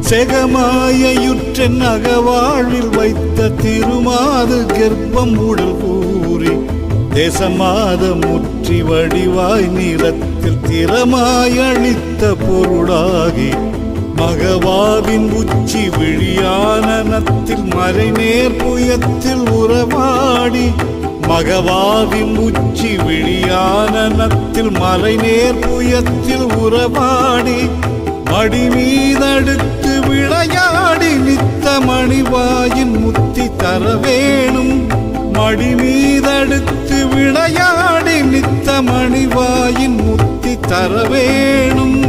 செகமாயுற்றென் அகவாழ்வில் வைத்த திருமாது கர்ப்பம் உடல் கூறி தேசமாத முற்றி வடிவாய் நிறத்தில் திறமாயளித்த பொருளாகி மகவாவின் உச்சி விழியானத்தில் மறைநேர் புயத்தில் உறவாடி மகவாவின் உச்சி விழியானத்தில் மறைநேர் புயத்தில் உறவாடி மடி மீதடுத்து விளையாடி நித்த மணிவாயின் முத்தி தர வேணும் மடி மீதடுத்து விளையாடி நித்த மணிவாயின் முத்தி தர வேணும்